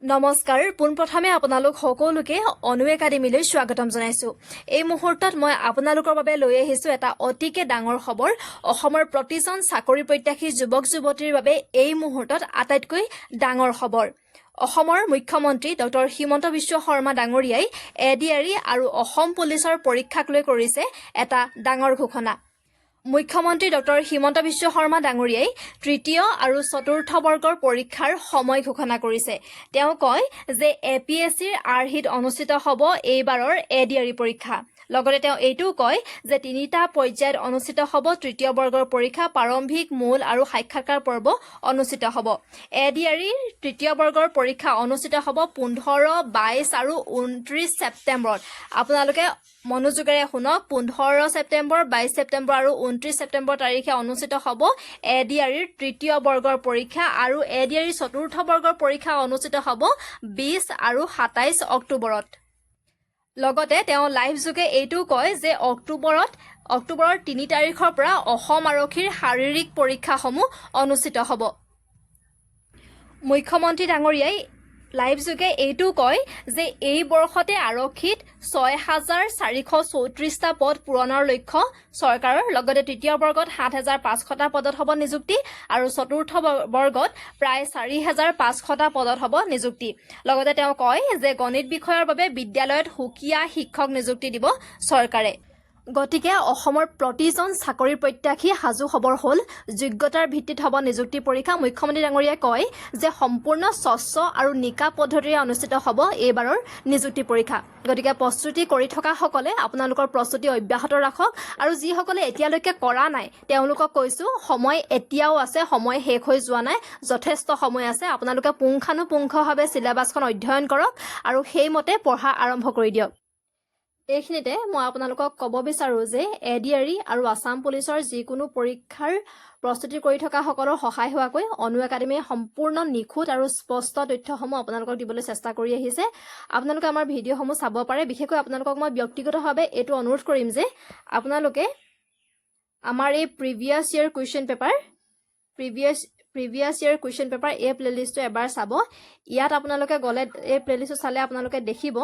নমস্কাৰ পোনপ্ৰথমে আপোনালোক সকলোকে অনু একাডেমীলৈ স্বাগতম জনাইছো। এই মুহূৰ্তত মই আপোনালোকৰ বাবে লৈ আহিছো এটা অতিকে ডাঙৰ খবৰ। অসমৰ প্ৰতিজন চাকৰি প্ৰত্যাশী যুৱক যুৱতীৰ বাবে এই মুহূৰ্তত আটাইতকৈ ডাঙৰ খবৰ। অসমৰ মুখ্যমন্ত্ৰী ডক্টৰ হিমন্ত বিশ্ব শৰ্মা ডাঙৰীয়াই এডিআৰই আৰু অসম পুলিচৰ পৰীক্ষাক লৈ কৰিছে এটা ডাঙৰ ঘোষণা। মুখ্যমন্ত্ৰী ডক্টৰ হিমন্ত বিশ্ব শৰ্মা ডাঙৰীয়াই তৃতীয় আৰু চতুৰ্থ বৰ্গৰ পৰীক্ষাৰ সময় ঘোষণা কৰিছে। তেওঁ কয় যে এপিএছচিৰ আৰ্হিত অনুষ্ঠিত হ'ব এইবাৰৰ এডিআৰই পৰীক্ষা। লগতে তেওঁ এইটোও কয় যে তিনিটা পৰ্যায়ত অনুষ্ঠিত হ'ব তৃতীয় বৰ্গৰ পৰীক্ষা। প্ৰাৰম্ভিক, মূল আৰু সাক্ষাৎকাৰ পৰ্ব অনুষ্ঠিত হ'ব। এডিআৰইৰ তৃতীয় বৰ্গৰ পৰীক্ষা অনুষ্ঠিত হ'ব 15, 22 আৰু 29 ছেপ্টেম্বৰত। আপোনালোকে মনোযোগেৰে শুনক, 15 ছেপ্টেম্বৰ, 22 ছেপ্টেম্বৰ আৰু 29 ছেপ্টেম্বৰ তাৰিখে অনুষ্ঠিত হ'ব এডিআৰইৰ তৃতীয় বৰ্গৰ পৰীক্ষা আৰু এডিআৰইৰ চতুৰ্থ বৰ্গৰ পৰীক্ষা অনুষ্ঠিত হ'ব 20 আৰু 27 অক্টোবৰত। লগতে তেওঁ লাইভ যোগে এইটোও কয় যে অক্টোবৰৰ 3 তাৰিখৰ পৰা অসম আৰক্ষীৰ শাৰীৰিক পৰীক্ষাসমূহ অনুষ্ঠিত হ'ব। মুখ্যমন্ত্ৰী ডাঙৰীয়াই লাইভ যোগে এইটোও কয় যে এই বৰ্ষতে আৰক্ষীত 6,434টা পদ পূৰণৰ লক্ষ্য চৰকাৰৰ। লগতে তৃতীয় বৰ্গত 7,500টা পদত হ'ব নিযুক্তি আৰু চতুৰ্থ বৰ্গত প্ৰায় 4,500টা পদত হ'ব নিযুক্তি। লগতে তেওঁ কয় যে গণিত বিষয়ৰ বাবে বিদ্যালয়ত সুকীয়া শিক্ষক নিযুক্তি দিব চৰকাৰে। গতিকে অসমৰ প্ৰতিজন চাকৰি প্ৰত্যাশী সাজু খবৰ হ'ল যোগ্যতাৰ ভিত্তিত হ'ব নিযুক্তি পৰীক্ষা। মুখ্যমন্ত্ৰী ডাঙৰীয়াই কয় যে সম্পূৰ্ণ স্বচ্ছ আৰু নিকা পদ্ধতিৰে অনুষ্ঠিত হ'ব এইবাৰৰ নিযুক্তি পৰীক্ষা। গতিকে প্ৰস্তুতি কৰি থকাসকলে আপোনালোকৰ প্ৰস্তুতি অব্যাহত ৰাখক আৰু যিসকলে এতিয়ালৈকে কৰা নাই তেওঁলোকক কৈছো সময় এতিয়াও আছে, সময় শেষ হৈ যোৱা নাই, যথেষ্ট সময় আছে। আপোনালোকে পুংখানুপুংখভাৱে চিলেবাছখন অধ্যয়ন কৰক আৰু সেইমতে পঢ়া আৰম্ভ কৰি দিয়ক। এইখিনিতে মই আপোনালোকক ক'ব বিচাৰোঁ যে এডিআৰই আৰু আছাম পুলিচৰ যিকোনো পৰীক্ষাৰ প্ৰস্তুতি কৰি থকাসকলৰ সহায় হোৱাকৈ অনু একাডেমীয়ে সম্পূৰ্ণ নিখুঁত আৰু স্পষ্ট তথ্যসমূহ আপোনালোকক দিবলৈ চেষ্টা কৰি আহিছে। আপোনালোকে আমাৰ ভিডিঅ'সমূহ চাব পাৰে। বিশেষকৈ আপোনালোকক মই ব্যক্তিগতভাৱে এইটো অনুৰোধ কৰিম যে আপোনালোকে আমাৰ এই প্ৰিভিয়াছ ইয়েৰ কুৱেশ্যন পেপাৰ এই প্লেলিষ্টটো এবাৰ চাব। ইয়াত আপোনালোকে গ'লে এই প্লেলিষ্টটো চালে আপোনালোকে দেখিব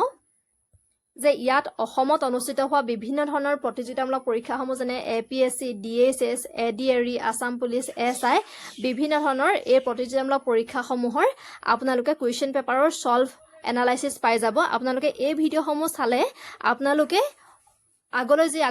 যে ইয়াত অসমত অনুষ্ঠিত হোৱা বিভিন্ন ধৰণৰ প্ৰতিযোগিতামূলক পৰীক্ষাসমূহ যেনে APSC, DHS, ADRE, Assam police, SI বিভিন্ন ধৰণৰ এই প্ৰতিযোগিতামূলক পৰীক্ষাসমূহৰ আপোনালোকে কুৱেশ্যন পেপাৰৰ ছল্ভ এনালাইচিছ পাই যাব। আপোনালোকে এই ভিডিঅ'সমূহ চালে আপোনালোকে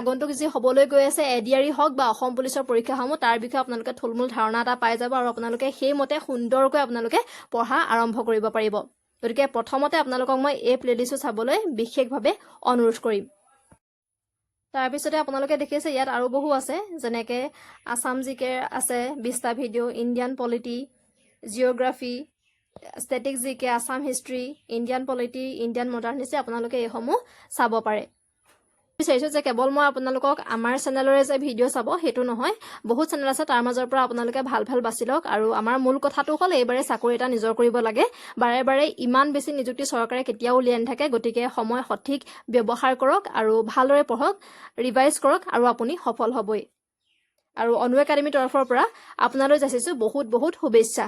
আগন্তুক যি হ'বলৈ গৈ আছে এডিআৰই হওক বা অসম পুলিচৰ পৰীক্ষাসমূহ তাৰ বিষয়ে আপোনালোকে থুলমূল ধাৰণা এটা পাই যাব আৰু আপোনালোকে সেইমতে সুন্দৰকৈ আপোনালোকে পঢ়া আৰম্ভ কৰিব পাৰিব। গতিকে প্ৰথমতে আপোনালোকক মই এই প্লেলিষ্টটো চাবলৈ বিশেষভাৱে অনুৰোধ কৰিম। তাৰপিছতে আপোনালোকে দেখিছে ইয়াত আৰু বহু আছে, যেনেকৈ আছাম জিকে আছে 20টা video', Indian polity, geography, static GK, Assam history, Indian polity, Indian modern history, আপোনালোকে এইসমূহ চাব পাৰে। বিচাৰিছোঁ যে কেৱল মই আপোনালোকক আমাৰ চেনেলৰে যে ভিডিঅ' চাব সেইটো নহয়, বহুত চেনেল আছে, তাৰ মাজৰ পৰা আপোনালোকে ভাল বাছি লওক। আৰু আমাৰ মূল কথাটো হ'ল এইবাৰে চাকৰি এটা নিজৰ কৰিব লাগে। বাৰে বাৰে ইমান বেছি নিযুক্তি চৰকাৰে কেতিয়াও উলিয়াই নাথাকে। গতিকে সময় সঠিক ব্যৱহাৰ কৰক আৰু ভালদৰে পঢ়ক, ৰিভাইজ কৰক আৰু আপুনি সফল হ'বই। আৰু অনু একাডেমীৰ তৰফৰ পৰা আপোনালৈ যাচিছোঁ বহুত শুভেচ্ছা।